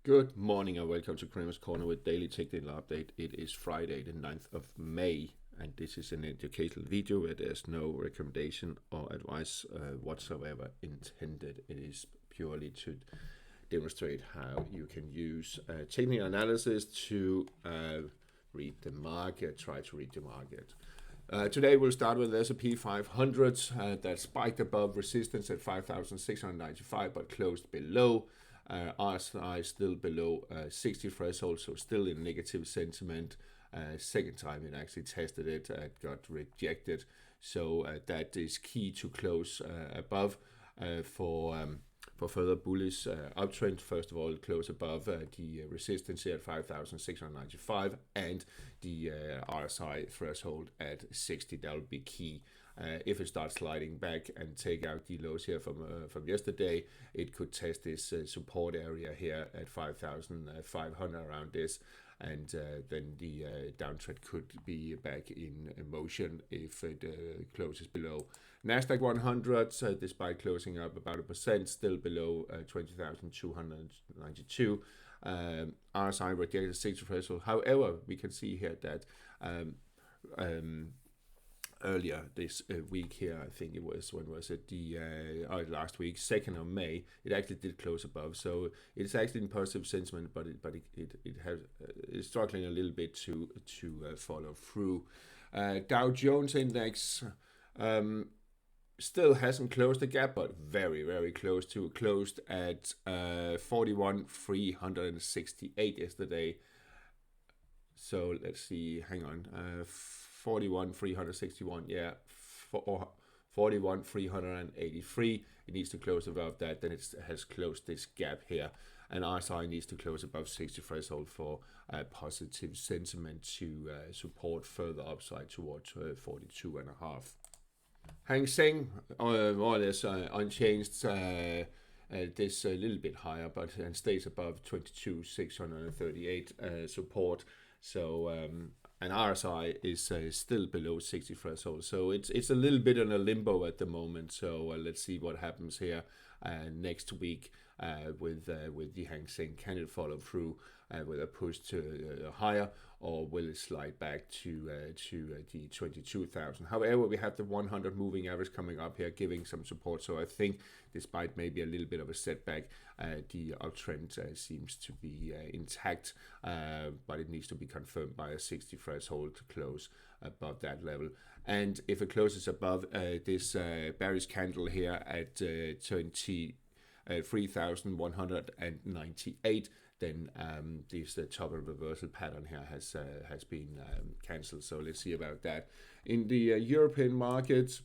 Good morning and welcome to Kramer's Corner with Daily Technical Update. It is Friday the 9th of May and this is an educational video where there's no recommendation or advice whatsoever intended. It is purely to demonstrate how you can use technical analysis to read the market, try to read the market. Today we'll start with the S&P 500 that spiked above resistance at 5,695 but closed below. RSI still below 60 threshold, so still in negative sentiment. Second time it actually tested it, got rejected. So that is key to close above for further bullish uptrend. First of all, close above the resistance here at 5,695 and the RSI threshold at 60. That will be key. If it starts sliding back and take out the lows here from yesterday, it could test this support area here at 5,500 around this, and then the downtrend could be back in motion if it closes below. Nasdaq 100, despite closing up about 1%, still below 20,292. RSI rejected 60 threshold. However, we can see here that earlier this week here, I think it was, when was it, the last week, 2nd of May, it actually did close above, so it's actually in positive sentiment, but it's struggling a little bit to follow through. Dow Jones Index still hasn't closed the gap, but very close to. Closed at 41,368 yesterday. So let's see, hang on, 41,361, yeah, 41,383. It needs to close above that, then it has closed this gap here. And RSI needs to close above 60 threshold for positive sentiment to support further upside towards 42.5. Seng, more or less unchanged. This a little bit higher, but and stays above 22,638 support. So and RSI is still below 60 threshold, so it's a little bit on a limbo at the moment. So let's see what happens here next week with the Seng. Can it follow through with a push to higher, or will it slide back to the 22,000? However, we have the 100 moving average coming up here, giving some support. So I think, despite maybe a little bit of a setback, the uptrend seems to be intact, but it needs to be confirmed by a 60 threshold to close above that level. And if it closes above this bearish candle here at 23,198, then this top and reversal pattern here has been cancelled. So let's see about that. In the European markets,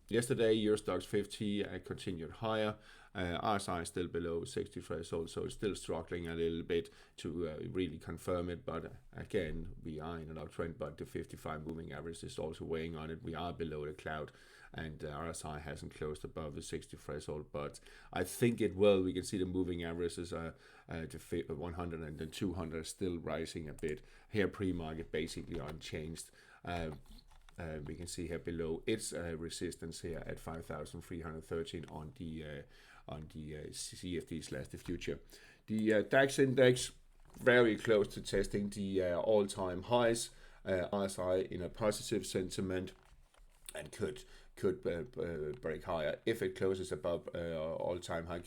yesterday Eurostoxx 50 continued higher. RSI is still below 60 threshold, so it's still struggling a little bit to really confirm it. But again, we are in an uptrend, but the 55 moving average is also weighing on it. We are below the cloud, and RSI hasn't closed above the 60 threshold, but I think it will. We can see the moving averages the 100 and the 200 still rising a bit. Here pre-market basically unchanged. We can see here below its resistance here at 5,313 on the CFD/the future. The DAX index very close to testing the all-time highs. RSI in a positive sentiment and could break higher if it closes above all-time high.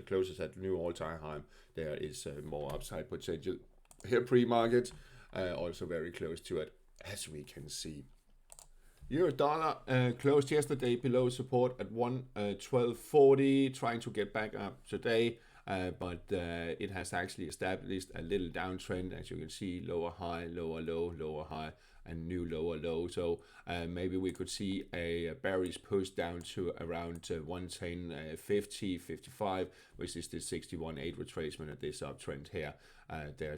Closes at new all-time high. There is more upside potential here pre-market. Also very close to it, as we can see. Euro dollar closed yesterday below support at 112.40, trying to get back up today, but it has actually established a little downtrend, as you can see. Lower high, lower low, lower high, and new lower low. So maybe we could see a bearish push down to around 110.50, 55, which is the 61.8 retracement at this uptrend here. There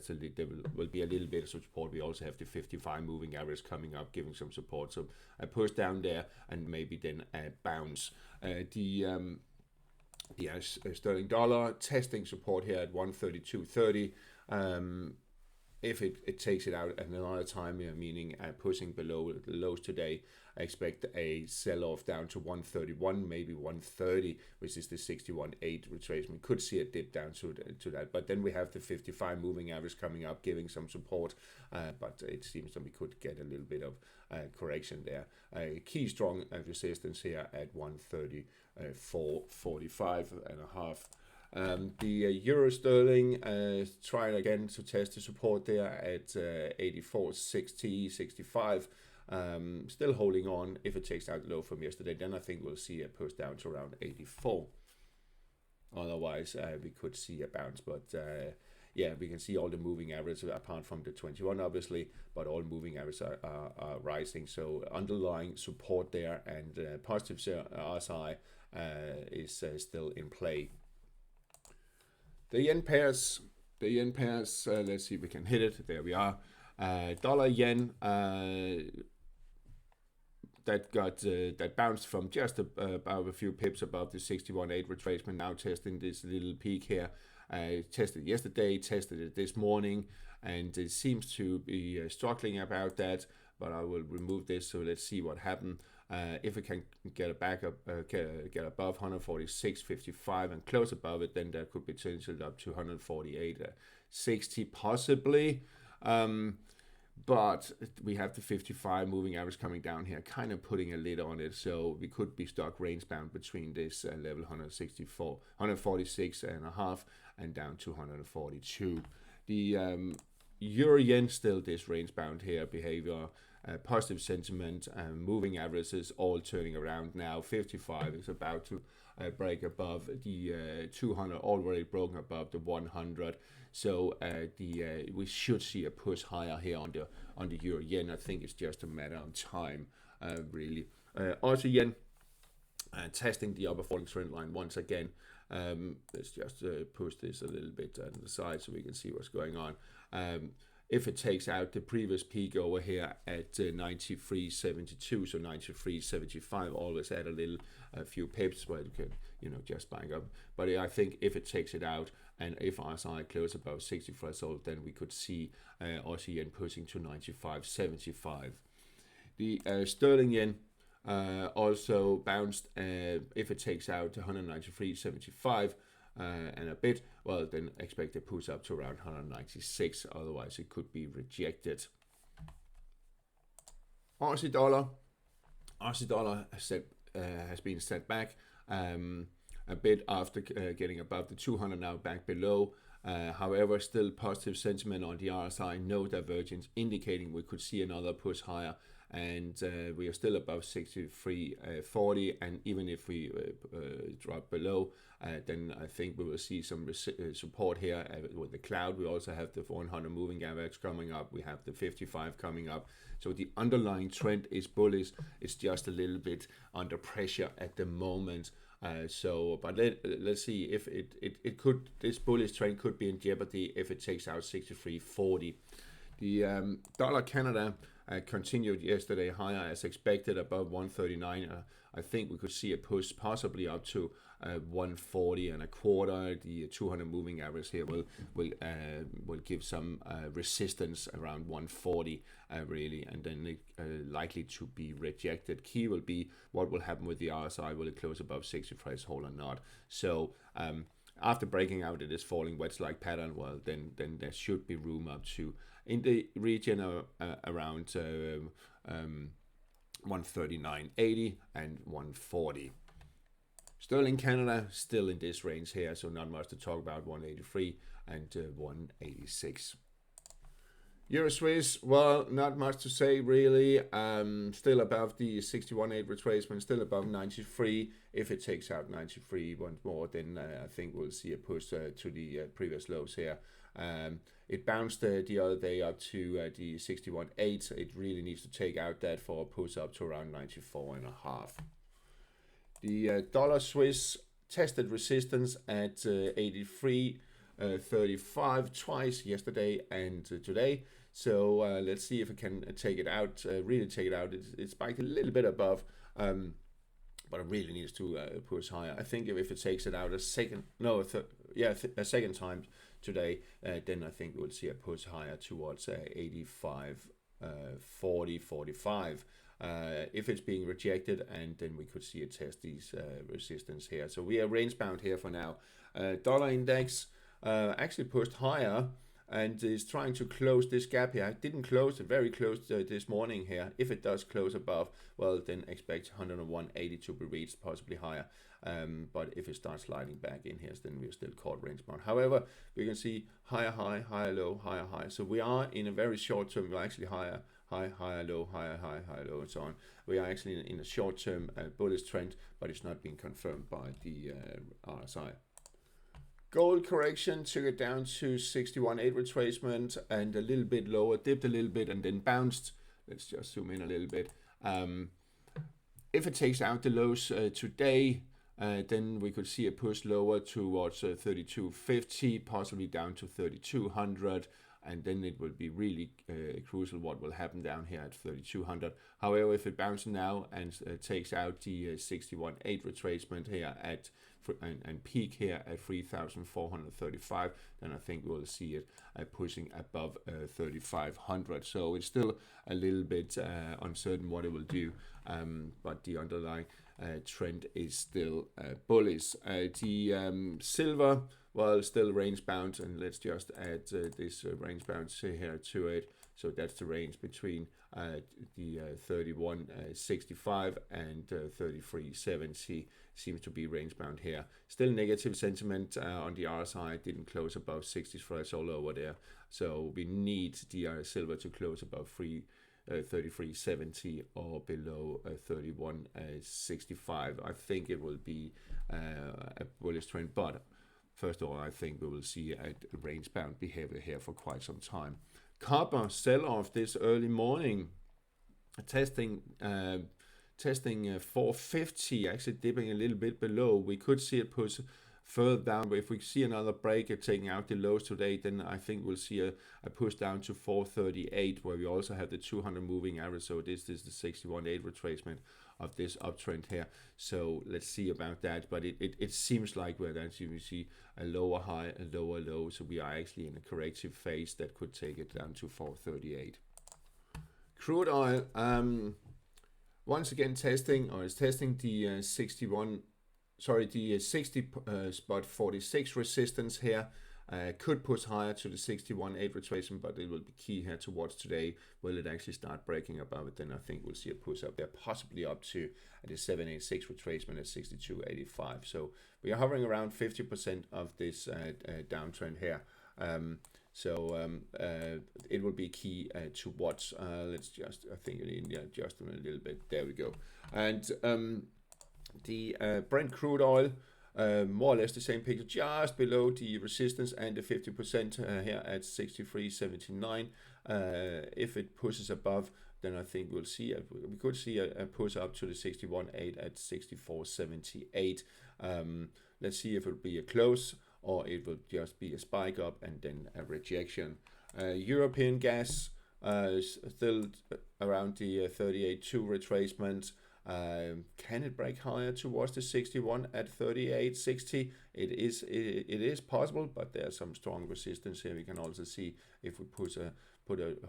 will be a little bit of support. We also have the 55 moving average coming up, giving some support. So a push down there and maybe then a bounce. The sterling dollar testing support here at 132.30. if it takes it out another time, meaning pushing below the lows today, I expect a sell-off down to 131, maybe 130, which is the 61.8 retracement. Could see a dip down to that, but then we have the 55 moving average coming up, giving some support, but it seems that we could get a little bit of correction there. Key strong resistance here at 134.45 and a half. The euro sterling trying again to test the support there at 84.65. Still holding on. If it takes out the low from yesterday, then I think we'll see a push down to around 84. Otherwise, we could see a bounce, but yeah, we can see all the moving averages apart from the 21 obviously, but all moving averages are rising. So underlying support there, and positive RSI is still in play. The yen pairs, let's see if we can hit it. There we are. Dollar yen, that bounced from just about a few pips above the 61.8 retracement. Now testing this little peak here. Tested yesterday, tested it this morning, and it seems to be struggling about that. But I will remove this. So let's see what happens. If it can get back up, get above 146.55 and close above it, then there could be potential up to 148.60 possibly. But we have the 55 moving average coming down here, kind of putting a lid on it. So we could be stuck range bound between this level 146 and a half and down to 142. The euro yen still this range bound here behavior. Positive sentiment, moving averages all turning around now. 55 is about to break above the 200, already broken above the 100. So we should see a push higher here on the euro yen. I think it's just a matter of time, really. Also yen testing the upper falling trend line once again. Let's just push this a little bit on the side so we can see what's going on. If it takes out the previous peak over here at 93.72, so 93.75, always add a few pips where you can, just buying up. But I think if it takes it out, and if RSI close above 60 threshold, then we could see Aussie yen pushing to 95.75. The sterling yen also bounced. If it takes out 193.75. And a bit, well, then expect a push up to around 196, otherwise it could be rejected. Aussie dollar has been set back a bit after getting above the 200, now back below. However, still positive sentiment on the RSI, no divergence, indicating we could see another push higher, and we are still above 63.40, and even if we drop below, then I think we will see some support here with the cloud. We also have the 100 moving average coming up. We have the 55 coming up. So the underlying trend is bullish. It's just a little bit under pressure at the moment. But let's see if it could, this bullish trend could be in jeopardy if it takes out 63.40. The dollar Canada continued yesterday higher as expected, above 139. I think we could see a push possibly up to 140 and a quarter. The 200 moving average here will give some resistance around 140 really, and then likely to be rejected. Key will be what will happen with the RSI. Will it close above 60 threshold or not? So after breaking out in this falling wedge-like pattern, well, then there should be room up to in the region around 139.80 and 140. Sterling Canada still in this range here, so not much to talk about. 183 and 186. Euro Swiss, well, not much to say really. Still above the 61.8 retracement, still above 93. If it takes out 93 once more, then I think we'll see a push to the previous lows here. It bounced the other day up to the 61.8. It really needs to take out that for a push up to around 94.5. The dollar Swiss tested resistance at 83.35 twice yesterday and today. So let's see if it can take it out, really take it out. It's spiked a little bit above, but it really needs to push higher. I think if it takes it out a a second time today, then I think we'll see a push higher towards 85.40, 45. If it's being rejected, and then we could see it test these resistance here. So we are range bound here for now. Dollar index actually pushed higher and is trying to close this gap here. I didn't close it, very close this morning here. If it does close above, well, then expect 101.80 to be reached, possibly higher. But if it starts sliding back in here, then we're still caught range bound. However, we can see higher high, higher low, higher high. So we are in a very short term, we're actually higher high, higher low, higher high, higher low, and so on. We are actually in a short term bullish trend, but it's not being confirmed by the RSI. Gold correction took it down to 61.8 retracement and a little bit lower, dipped a little bit and then bounced. Let's just zoom in a little bit. If it takes out the lows today, then we could see a push lower towards 32.50, possibly down to 3200, and then it will be really crucial what will happen down here at 3200. However, if it bounces now and takes out the 61.8 retracement here at and peak here at 3,435, then I think we'll see it pushing above 3,500. So it's still a little bit uncertain what it will do, but the underlying trend is still bullish. The silver, well, still range bound, and let's just add this range bound here to it. So that's the range between the 31.65 and 33.70 seems to be range bound here. Still negative sentiment on the RSI, didn't close above 60 threshold over there. So we need the silver to close above 33.70 or below 31.65. I think it will be a bullish trend, but first of all, I think we will see a range bound behavior here for quite some time. Copper sell off this early morning, testing 450, actually dipping a little bit below. We could see it push further down, but if we see another break taking out the lows today, then I think we'll see a push down to 438, where we also have the 200 moving average. So this is the 61.8 retracement of this uptrend here. So let's see about that, but it seems like we're actually we see a lower high, a lower low, so we are actually in a corrective phase that could take it down to 438. Crude oil, once again testing the 60.46 resistance here. Could push higher to the 61.8 retracement, but it will be key here towards today. Will it actually start breaking above it? Then I think we'll see a push up there, possibly up to the 786 retracement at 62.85. So we are hovering around 50% of this downtrend here. It will be key to watch. Let's just, I think, adjust them a little bit. There we go. And the Brent crude oil, more or less the same picture, just below the resistance and the 50% here at 63.79. If it pushes above, then I think we'll see we could see a push up to the 61.8 at 64.78. Let's see if it will be a close or it will just be a spike up and then a rejection. European gas still around the 38.2 retracement. Can it break higher towards the 61 at 38.60? It is possible, but there's some strong resistance here. We can also see if we put a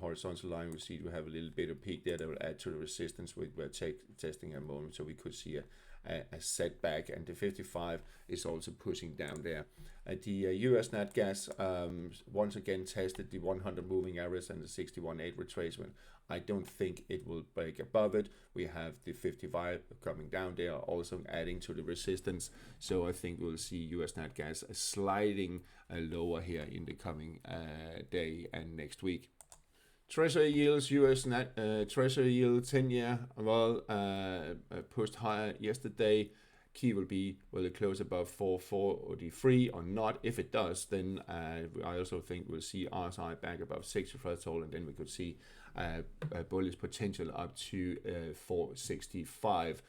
horizontal line, we see we have a little bit of peak there that will add to the resistance. We're testing a moment, so we could see a setback, and the 55 is also pushing down there. The US nat gas once again tested the 100 moving average and the 61.8 retracement. I don't think it will break above it. We have the 55 coming down there, also adding to the resistance. So I think we'll see US nat gas sliding lower here in the coming day and next week. Treasury yields, Treasury yield 10-year, well, pushed higher yesterday. Key will be, will it close above 443 or not? If it does, then I also think we'll see RSI back above 60 threshold, and then we could see a bullish potential up to 465.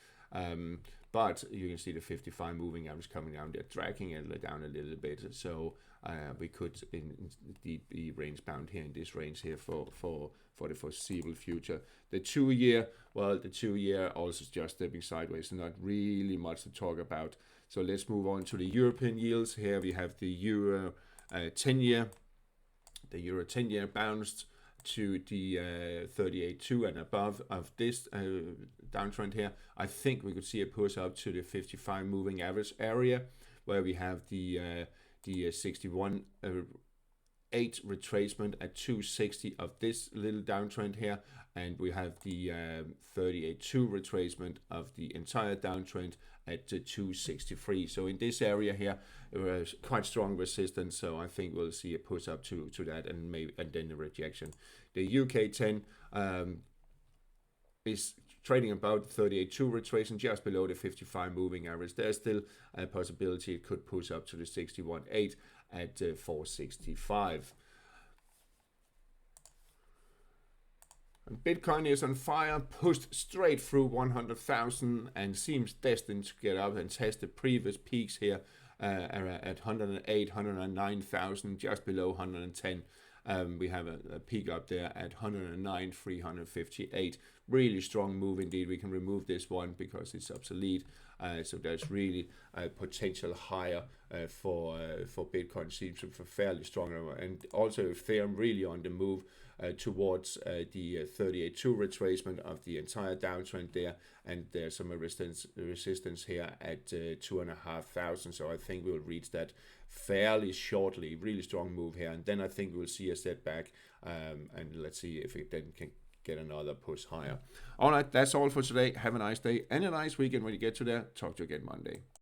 But you can see the 55 moving average coming down. They're dragging it down a little bit. So we could be range bound here in this range here for the foreseeable future. The 2-year, well, the 2-year also just stepping sideways. Not really much to talk about. So let's move on to the European yields. Here we have the Euro 10-year. The Euro 10-year bounced to the 38.2 and above of this downtrend here. I think we could see a push up to the 55 moving average area, where we have the 61.8 retracement at 260 of this little downtrend here, and we have the 38.2 retracement of the entire downtrend at 263. So in this area here, quite strong resistance. So I think we'll see a push up to that, and then the rejection. The UK 10 is trading about 38.2 retracement, just below the 55 moving average. There's still a possibility it could push up to the 61.8 at 465. And Bitcoin is on fire, pushed straight through 100,000 and seems destined to get up and test the previous peaks here at 108, 109,000, just below 110. We have a peak up there at 109,358. Really strong move indeed. We can remove this one because it's obsolete. So there's really a potential higher for Bitcoin. Seems for fairly strong, and also Ethereum really on the move towards the 38.2 retracement of the entire downtrend there, and there's some resistance here at 2,500. So I think we'll reach that fairly shortly. Really strong move here, and then I think we'll see a setback, and let's see if it then can get another push higher. All right, that's all for today. Have a nice day and a nice weekend when you get to there. Talk to you again Monday.